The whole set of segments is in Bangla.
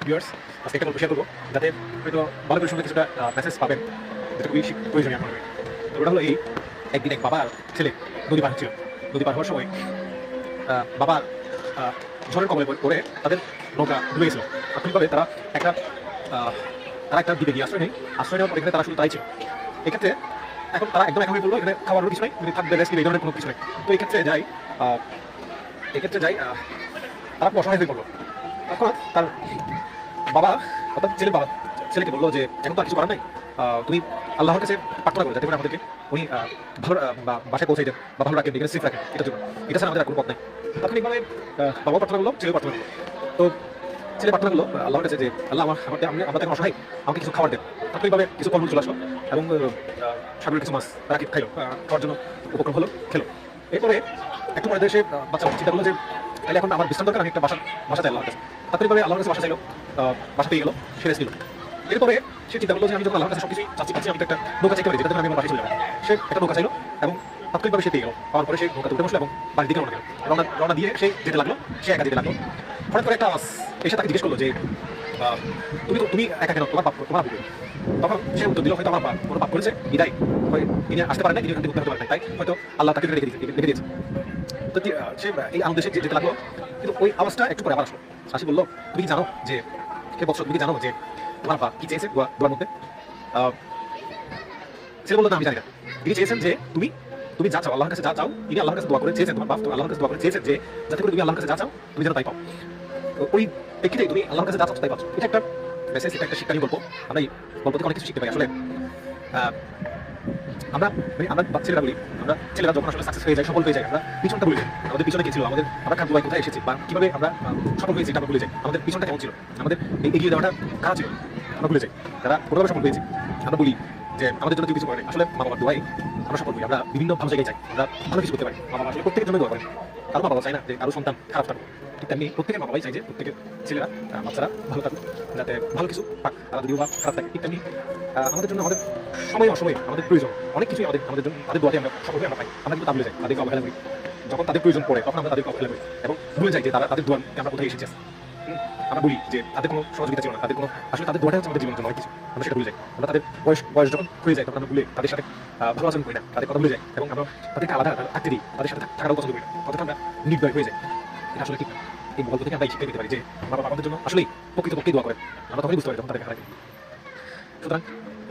ভিউয়ার্স আজকে একটা গল্প শেয়ার করবো যাতে হয়তো ভালো করে শুনলে কিছুটা মেসেজ পাবেন, যেটা খুবই প্রয়োজনীয় আপনার। তো ওটা হলো এই, একদিন এক বাবার ছেলে নদী পার হচ্ছিল। নদী পার হওয়ার সময় বাবার ঝড়ের কবলে পড়ে তাদের নৌকা ডুবে গেছিল। তাৎক্ষণিকভাবে তারা একটা দ্বীপে গিয়ে আশ্রয় নেই। আশ্রয় নেওয়ার পর এখানে তারা শুধু তাই ছিল। এক্ষেত্রে এখন তারা একদম একা হয়ে পড়লো, এখানে খাওয়ারও কিছু নাই, থাকবে রেস্ট এই ধরনের কোনো কিছু নেই। তো এক্ষেত্রে যাই তারা খুব অসহায় হয়ে পড়লো। তখন তার বাবা অর্থাৎ ছেলেকে বললো যে এখন তো আর কিছু করার নাই, তুমি আল্লাহর কাছে প্রার্থনা করো যাতে করে আমাদেরকে উনি ভালো বাসায় পৌঁছে দেন বা ভালো রাখেন, এখানে সেফ রাখেন, এটার জন্য। এটা ছাড়া আমাদের আর কোনো পথ নেই। তাৎক্ষণিকভাবে বাবাও প্রার্থনা করলো, ছেলেও প্রার্থনা করলো। তো ছেলে প্রার্থনা করলো আল্লাহর কাছে যে আল্লাহ আমরা এখন অসহায়, আমাকে কিছু খাবার দেন। তাৎক্ষণিকভাবে কিছু ফলমূল চলে আসলো এবং সাগরের কিছু মাছ তারা খাইলো, খাওয়ার জন্য উপক্রম হলো, খেলো। এরপরে একটু পরে সে বাচ্চা চিন্তা করলো যে তাহলে এখন আমার বিশ্রাম দরকার, আমি একটা বাসা চাই আল্লাহর কাছে। তাৎক্ষণিকভাবে আল্লাহর কাছে বাসা চাইলো, বাসা পেয়ে গেলো, সে রেস্ট নিল। এরপরে সে চিন্তা করলো যে আমি যখন আল্লাহর কাছে সবকিছুই চাচ্ছি, আমি একটা নৌকা চাইতে পারি যেটা আমি আমার বাসায় চলে যাবো। সে একটা নৌকা চাইলো এবং তাৎক্ষণিকভাবে সে পেয়ে গেল। পাওয়ার পরে সে নৌকাতে উঠে বসলো এবং বাড়ির দিকে রওনা দিয়ে সে যেতে লাগলো, সে একা যেতে লাগলো। হঠাৎ করে একটা আওয়াজ এসে তাকে জিজ্ঞেস করলো যে তুমি একা কেন, তোমার বাপ তখন সে উত্তর দিল হয়তো আমার বাপ কোনো পাপ করেছে, বিদায় তিনি আসতে পারেন না, তিনি উঠতে পারেন না, তাই হয়তো আল্লাহ তাকে রেখে দিয়েছে। তো সে এই আনন্দে সে যেতে লাগলো। কিন্তু ওই আওয়াজটা একটু পরে আবার আসলো। আসি বললো তুমি কি জানো যে তুমি কি জানো যে তোমার বাপ কি চেয়েছে দোয়ার মধ্যে? ছেলে বললো না, আমি জানি না। তিনি চেয়েছেন যে তুমি যা চাও আল্লাহর কাছে, যা চাও তিনি আল্লাহর কাছে দোয়া করে চেয়েছেন, তোমার বাপ আল্লাহর কাছে দোয়া করে চেয়েছেন যে যাতে করে তুমি আল্লাহর কাছে যা চাও তুমি যেন তাই পাও। ওই প্রেক্ষিতেই তুমি আল্লাহর কাছে যা চাচ্ছ তাই পাচ্ছ। এটা একটা মেসেজ, এটা একটা শিক্ষণীয় গল্প। আমরা এই গল্প থেকে অনেক কিছু শিখতে পাই। আসলে আমরা ছেলেরা যখন আসলে সাকসেস হয়ে যায়, সফল হয়ে যায়, আমরা পিছনটা ভুলে যাই। আমাদের পিছনে কি ছিল, আমরা খাদ্য কোথায় এসেছি বা কিভাবে আমরা সফল হয়েছি এটা আমরা ভুলে যাই। আমাদের পিছনটা কেমন ছিল, আমাদের এগিয়ে যাওয়াটা কারা ছিল আমরা ভুলে যাই। যারা কোনোভাবে সফল হয়েছি আমরা বলি যে আমাদের জন্য কিছু করে। আসলে মা বাবার দোয়াই আমরা সফল হই। আমরা বিভিন্ন ভালো জায়গায় যাই, আমরা ভালো কিছু করতে পারি। মা বাবা আসলে প্রত্যেকের জন্য দোয়া করেন। কারো মা বাবা চায় না যে কারো সন্তান খারাপ থাকুক, ঠিক তেমনি প্রত্যেকের মা বাবাই চাই যে প্রত্যেকের ছেলেরা বাচ্চারা ভালো থাকুক, যাতে ভালো কিছু পাক। তারা যদিও বা খারাপ থাকে, ঠিক তেমনি আমাদের জন্য আমাদের সময় অসময়ে আমাদের প্রয়োজন অনেক কিছুই আমাদের জন্য তাদের দোয়াতে আমরা সফল হয়ে আমরা পাই। আমরা কিন্তু তা ভুলে যাই, তাদেরকে অবহেলা করি। যখন তাদের প্রয়োজন পড়ে তখন আমরা তাদেরকে অবহেলা করি এবং ভুলে যাই যে তাদের দোয়াতে আমরা কোথায় এসেছি। আমরা বলি যে তাদের কোনো সহযোগিতা ছিল না, আসলে তাদের দোয়াটা হচ্ছে আমাদের জীবনের জন্য অনেক কিছু। আমরা সেটা ভুলে যাই। আমরা তাদের বয়স যখন হয়ে যায় তখন আমরা ভুলে তাদের সাথে ভালো আচরণ করি না, তাদের কথা ভুলে যাই এবং আমরা তাদেরকে আলাদা থাকতে দিই, তাদের সাথে থাকারও পছন্দ করি না। অর্থাৎ আমরা নির্দয় হয়ে যাই। এটা আসলে ঠিক না। এই গল্প থেকে আমরা এই শিক্ষা দিতে পারি যে মা বাবা আমাদের জন্য আসলেই প্রকৃতপক্ষেই দোয়া করেন। আমরা তখনই বুঝতে পারি যখন তাদেরকে হারাই। সুতরাং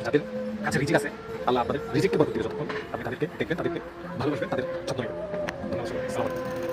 যাদের কাছে রিজিক আছে, আল্লাহ আপনাদের রিজিককে বরকত দিবে। যতক্ষণ আপনি তাদেরকে দেখবেন, তাদেরকে ভালোবাসবেন, তাদের যত্ন নেবেন। ধন্যবাদ। আসসালামু আলাইকুম।